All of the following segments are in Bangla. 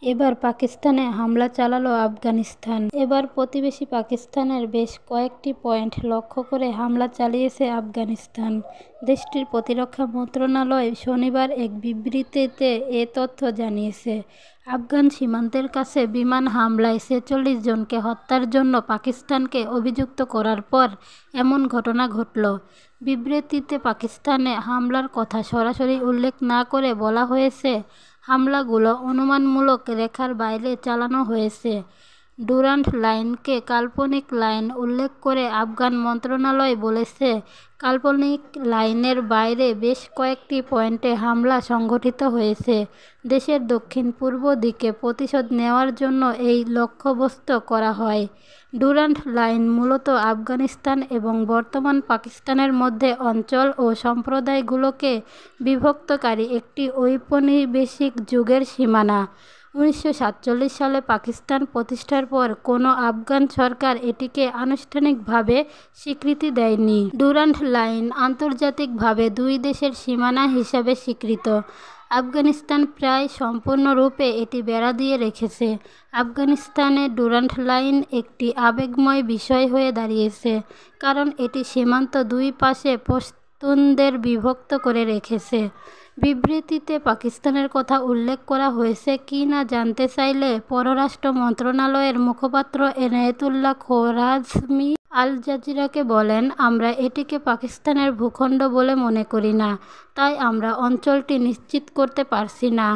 এবার পাকিস্তানে হামলা চালালো আফগানিস্তান। এবার প্রতিবেশী পাকিস্তানের বেশ কয়েকটি পয়েন্ট লক্ষ্য করে হামলা চালিয়েছে আফগানিস্তান। দেশটির প্রতিরক্ষা মন্ত্রণালয় শনিবার এক বিবৃতিতে এ তথ্য জানিয়েছে। আফগান সীমান্তের কাছে বিমান হামলায় ৪৬ জনকে হত্যার জন্য পাকিস্তানকে অভিযুক্ত করার পর এমন ঘটনা ঘটল। বিবৃতিতে পাকিস্তানে হামলার কথা সরাসরি উল্লেখ না করে বলা হয়েছে, হামলাগুলো অনুমানমূলক রেখার বাইরে চালানো হয়েছে। ডুরান্ড লাইনকে কাল্পনিক লাইন উল্লেখ করে আফগান মন্ত্রণালয় বলেছে, কাল্পনিক লাইনের বাইরে বেশ কয়েকটি পয়েন্টে হামলা সংঘটিত হয়েছে। দেশের দক্ষিণ পূর্ব দিকে প্রতিশোধ নেওয়ার জন্য এই লক্ষ্যবস্তু করা হয়। ডুরান্ড লাইন মূলত আফগানিস্তান এবং বর্তমান পাকিস্তানের মধ্যে অঞ্চল ও সম্প্রদায়গুলোকে বিভক্তকারী একটি ঔপনিবেশিক যুগের সীমানা। ১৯৪৭ সালে পাকিস্তান প্রতিষ্ঠার পর কোনো আফগান সরকার এটিকে আনুষ্ঠানিকভাবে স্বীকৃতি দেয়নি। ডুরান্ড লাইন আন্তর্জাতিকভাবে দুই দেশের সীমানা হিসাবে স্বীকৃত। আফগানিস্তান প্রায় সম্পূর্ণরূপে এটি বেড়া দিয়ে রেখেছে। আফগানিস্তানে ডুরান্ড লাইন একটি আবেগময় বিষয় হয়ে দাঁড়িয়েছে, কারণ এটি সীমান্ত দুই পাশে পশতুনদের বিভক্ত করে রেখেছে। বিবৃতিতে পাকিস্তানের কথা উল্লেখ করা হয়েছে কি না জানতে চাইলে পররাষ্ট্র মন্ত্রণালয়ের মুখপাত্র এনায়েতুল্লাহ খোরাজমি আল জাজিরাকে বলেন, আমরা এটিকে পাকিস্তানের ভূখণ্ড বলে মনে করি না, তাই আমরা অঞ্চলটি নিশ্চিত করতে পারছি না।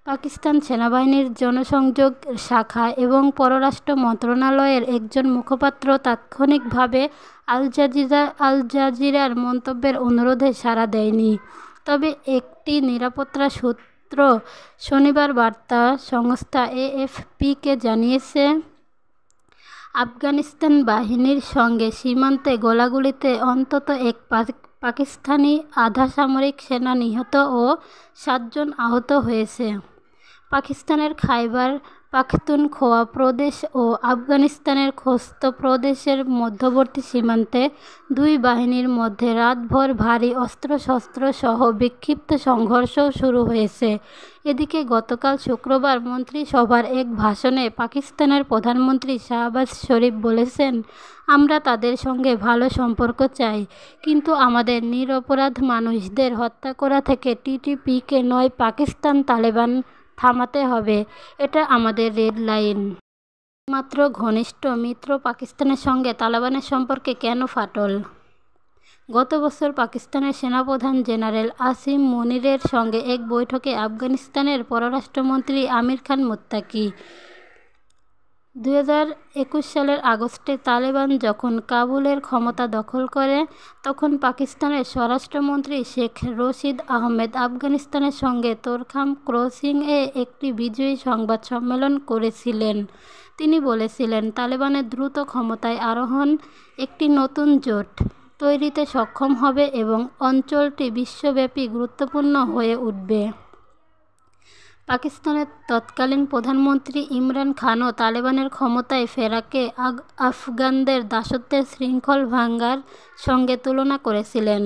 পাকিস্তান সেনাবাহিনীর জনসংযোগ শাখা এবং পররাষ্ট্র মন্ত্রণালয়ের একজন মুখপাত্র তাৎক্ষণিকভাবে আল জাজিরার মন্তব্যের অনুরোধে সাড়া দেয়নি। তবে একটি নিরাপত্তা সূত্র শনিবার বার্তা সংস্থা এএফপিকে জানিয়েছে, আফগানিস্তান বাহিনীর সঙ্গে সীমান্তে গোলাগুলিতে অন্তত এক পাকিস্তানি আধাসামরিক সেনা নিহত ও ৭ জন আহত হয়েছে। পাকিস্তানের খাইবার পাখতুনখোয়া প্রদেশ ও আফগানিস্তানের খোস্ত প্রদেশের মধ্যবর্তী সীমান্তে দুই বাহিনীর মধ্যে রাতভর ভারী অস্ত্রশস্ত্র সহ বিক্ষিপ্ত সংঘর্ষও শুরু হয়েছে। এদিকে গতকাল শুক্রবার মন্ত্রিসভার এক ভাষণে পাকিস্তানের প্রধানমন্ত্রী শাহবাজ শরীফ বলেছেন, আমরা তাদের সঙ্গে ভালো সম্পর্ক চাই, কিন্তু আমাদের নিরপরাধ মানুষদের হত্যা করা থেকে টিটিপিকে নয় পাকিস্তান তালেবান থামাতে হবে, এটা আমাদের রেড লাইন। মাত্র ঘনিষ্ঠ মিত্র পাকিস্তানের সঙ্গে তালেবানের সম্পর্কে কেন ফাটল? গত বছর পাকিস্তানের সেনাপ্রধান জেনারেল আসিম মুনিরের সঙ্গে এক বৈঠকে আফগানিস্তানের পররাষ্ট্রমন্ত্রী আমির খান মুত্তাকি ২০২১ সালের আগস্টে তালেবান যখন কাবুলের ক্ষমতা দখল করে, তখন পাকিস্তানের স্বরাষ্ট্রমন্ত্রী শেখ রশিদ আহমেদ আফগানিস্তানের সঙ্গে তোরখাম ক্রসিংয়ে একটি বিজয়ী সংবাদ সম্মেলন করেছিলেন। তিনি বলেছিলেন, তালেবানের দ্রুত ক্ষমতায় আরোহণ একটি নতুন জোট তৈরিতে সক্ষম হবে এবং অঞ্চলটি বিশ্বব্যাপী গুরুত্বপূর্ণ হয়ে উঠবে। পাকিস্তানের তৎকালীন প্রধানমন্ত্রী ইমরান খানও তালেবানের ক্ষমতায় ফেরাকে আফগানদের দাসত্বের শৃঙ্খল ভাঙার সঙ্গে তুলনা করেছিলেন।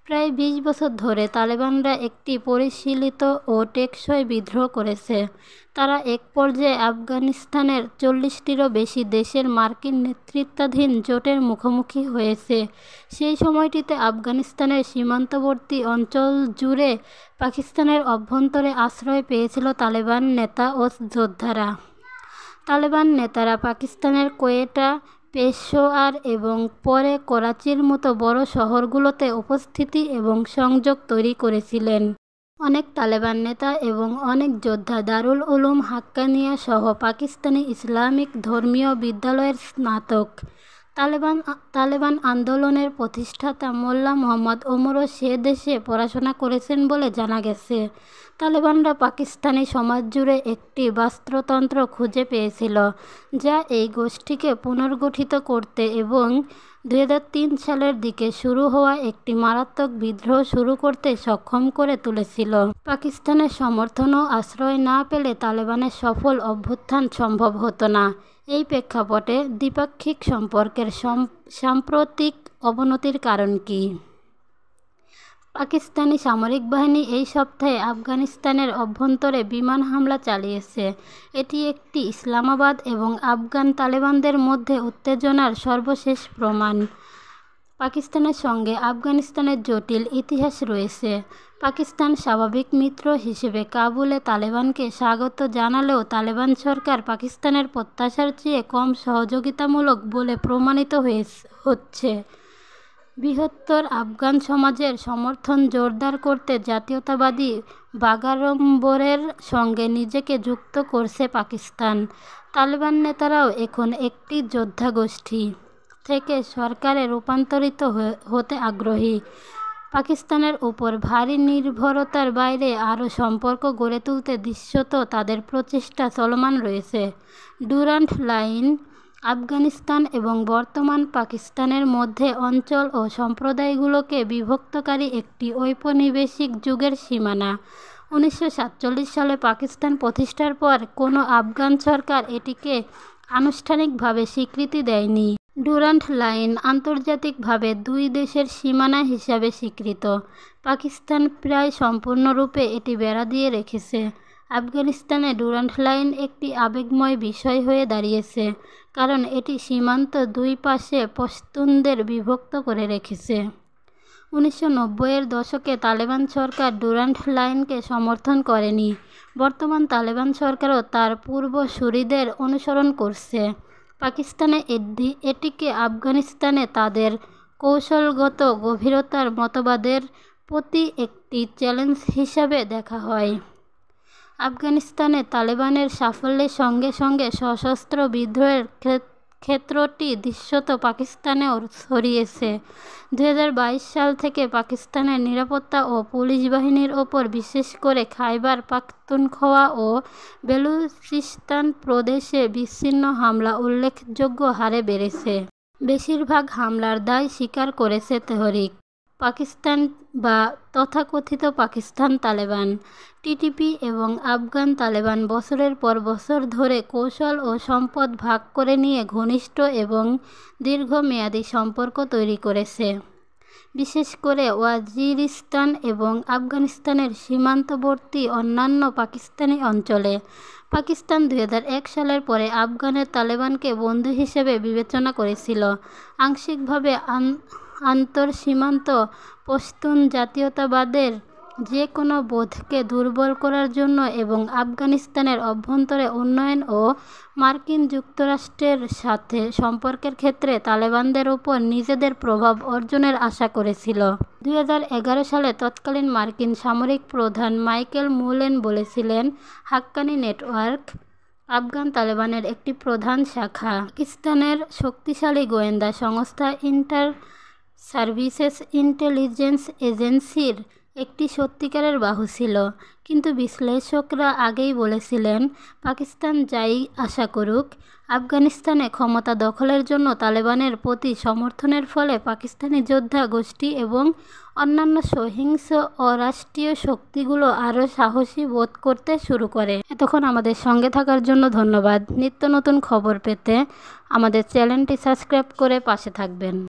প্রায় ২০ বছর ধরে তালেবানরা একটি পরিশীলিত ও টেকসই বিদ্রোহ করেছে। তারা এক পর্যায়ে আফগানিস্তানের ৪০টিরও বেশি দেশের মার্কিন নেতৃত্বাধীন জোটের মুখোমুখি হয়েছে। সেই সময়টিতে আফগানিস্তানের সীমান্তবর্তী অঞ্চল জুড়ে পাকিস্তানের অভ্যন্তরে আশ্রয় পেয়েছিল তালেবান নেতা ও যোদ্ধারা। তালেবান নেতারা পাকিস্তানের কোয়েটা, পেশোয়ার এবং পরে করাচির মতো বড় শহরগুলোতে উপস্থিতি এবং সংযোগ তৈরি করেছিলেন। অনেক তালেবান নেতা এবং অনেক যোদ্ধা দারুল উলুম হাক্কানিয়া সহ পাকিস্তানি ইসলামিক ধর্মীয় বিদ্যালয়ের স্নাতক। তালেবান আন্দোলনের প্রতিষ্ঠাতা মোল্লা মোহাম্মদ ওমরও সে দেশে পড়াশোনা করেছেন বলে জানা গেছে। তালেবানরা পাকিস্তানি সমাজ জুড়ে একটি বাস্তুতন্ত্র খুঁজে পেয়েছিল, যা এই গোষ্ঠীকে পুনর্গঠিত করতে এবং ২০০৩ সালের দিকে শুরু হওয়া একটি মারাত্মক বিদ্রোহ শুরু করতে সক্ষম করে তুলেছিল। পাকিস্তানের সমর্থন ও আশ্রয় না পেলে তালেবানের সফল অভ্যুত্থান সম্ভব হতো না। এই প্রেক্ষাপটে দ্বিপাক্ষিক সম্পর্কের সাম্প্রতিক অবনতির কারণ কী? পাকিস্তানি সামরিক বাহিনী এই সপ্তাহে আফগানিস্তানের অভ্যন্তরে বিমান হামলা চালিয়েছে। এটি একটি ইসলামাবাদ এবং আফগান তালেবানদের মধ্যে উত্তেজনার সর্বশেষ প্রমাণ। পাকিস্তানের সঙ্গে আফগানিস্তানের জটিল ইতিহাস রয়েছে। পাকিস্তান স্বাভাবিক মিত্র হিসেবে কাবুলে তালেবানকে স্বাগত জানালেও তালেবান সরকার পাকিস্তানের প্রত্যাশার চেয়ে কম সহযোগিতামূলক বলে প্রমাণিত হচ্ছে। বৃহত্তর আফগান সমাজের সমর্থন জোরদার করতে জাতীয়তাবাদী বাগাড়ম্বরের সঙ্গে নিজেকে যুক্ত করছে পাকিস্তান। তালেবান নেতারাও এখন একটি যোদ্ধা গোষ্ঠী থেকে সরকারে রূপান্তরিত হতে আগ্রহী। পাকিস্তানের উপর ভারী নির্ভরতার বাইরে আরও সম্পর্ক গড়ে তুলতে দৃশ্যত তাদের প্রচেষ্টা চলমান রয়েছে। ডুরান্ড লাইন আফগানিস্তান এবং বর্তমান পাকিস্তানের মধ্যে অঞ্চল ও সম্প্রদায়গুলোকে বিভক্তকারী একটি ঔপনিবেশিক যুগের সীমানা। 1947 সালে পাকিস্তান প্রতিষ্ঠার পর কোনো আফগান সরকার এটিকে আনুষ্ঠানিকভাবে স্বীকৃতি দেয়নি। ডুরান্ড লাইন আন্তর্জাতিকভাবে দুই দেশের সীমানা হিসাবে স্বীকৃত। পাকিস্তান প্রায় সম্পূর্ণরূপে এটি বেড়া দিয়ে রেখেছে। আফগানিস্তানে ডুরান্ড লাইন একটি আবেগময় বিষয় হয়ে দাঁড়িয়েছে, কারণ এটি সীমান্ত দুই পাশে পশতুনদের বিভক্ত করে রেখেছে। 1990-এর দশকে তালেবান সরকার ডুরান্ড লাইনকে সমর্থন করেনি। বর্তমান তালেবান সরকারও তার পূর্বসূরিদের অনুসরণ করছে। পাকিস্তানে এটিকে আফগানিস্তানে তাদের কৌশলগত গভীরতার মতবাদের প্রতি একটি চ্যালেঞ্জ হিসাবে দেখা হয়। আফগানিস্তানে তালেবানের সাফল্যের সঙ্গে সঙ্গে সশস্ত্র বিদ্রোহের ক্ষেত্রটি দৃশ্যত পাকিস্তানেও ছড়িয়েছে। 2022 সাল থেকে পাকিস্তানের নিরাপত্তা ও পুলিশ বাহিনীর ওপর বিশেষ করে খাইবার পাখতুনখোয়া ও বেলুচিস্তান প্রদেশে বিচ্ছিন্ন হামলা উল্লেখযোগ্য হারে বেড়েছে। বেশিরভাগ হামলার দায় স্বীকার করেছে তেহরিক পাকিস্তান বা তথাকথিত পাকিস্তান তালেবান। টিটিপি এবং আফগান তালেবান বছরের পর বছর ধরে কৌশল ও সম্পদ ভাগ করে নিয়ে ঘনিষ্ঠ এবং দীর্ঘমেয়াদী সম্পর্ক তৈরি করেছে, বিশেষ করে ওয়াজিরিস্তান এবং আফগানিস্তানের সীমান্তবর্তী অন্যান্য পাকিস্তানি অঞ্চলে। পাকিস্তান 2001 সালের পরে আফগানের তালেবানকে বন্ধু হিসেবে বিবেচনা করেছিল, আংশিকভাবে আন্তঃসীমান্ত পশতুন জাতীয়তাবাদের যে কোনো বোধকে দুর্বল করার জন্য এবং আফগানিস্তানের অভ্যন্তরে উন্নয়ন ও মার্কিন যুক্তরাষ্ট্রের সাথে সম্পর্কের ক্ষেত্রে তালেবানদের উপর নিজেদের প্রভাব অর্জনের আশা করেছিল। 2011 সালে তৎকালীন মার্কিন সামরিক প্রধান মাইকেল মুলেন বলেছিলেন, হাক্কানি নেটওয়ার্ক আফগান তালেবানের একটি প্রধান শাখা। পাকিস্তানের শক্তিশালী গোয়েন্দা সংস্থা ইন্টার সার্ভিসেস ইন্টেলিজেন্স এজেন্সির একটি সত্যিকারের বাহু ছিল, কিন্তু বিশ্লেষকরা আগেই বলেছিলেন, পাকিস্তান যাই আশা করুক, আফগানিস্তানে ক্ষমতা দখলের জন্য তালেবানের প্রতি সমর্থনের ফলে পাকিস্তানি যোদ্ধা গোষ্ঠী এবং অন্যান্য সহিংস অরাষ্ট্রীয় শক্তিগুলো আরও সাহসী বোধ করতে শুরু করে। এতক্ষণ আমাদের সঙ্গে থাকার জন্য ধন্যবাদ। নিত্য নতুন খবর পেতে আমাদের চ্যানেলটি সাবস্ক্রাইব করে পাশে থাকবেন।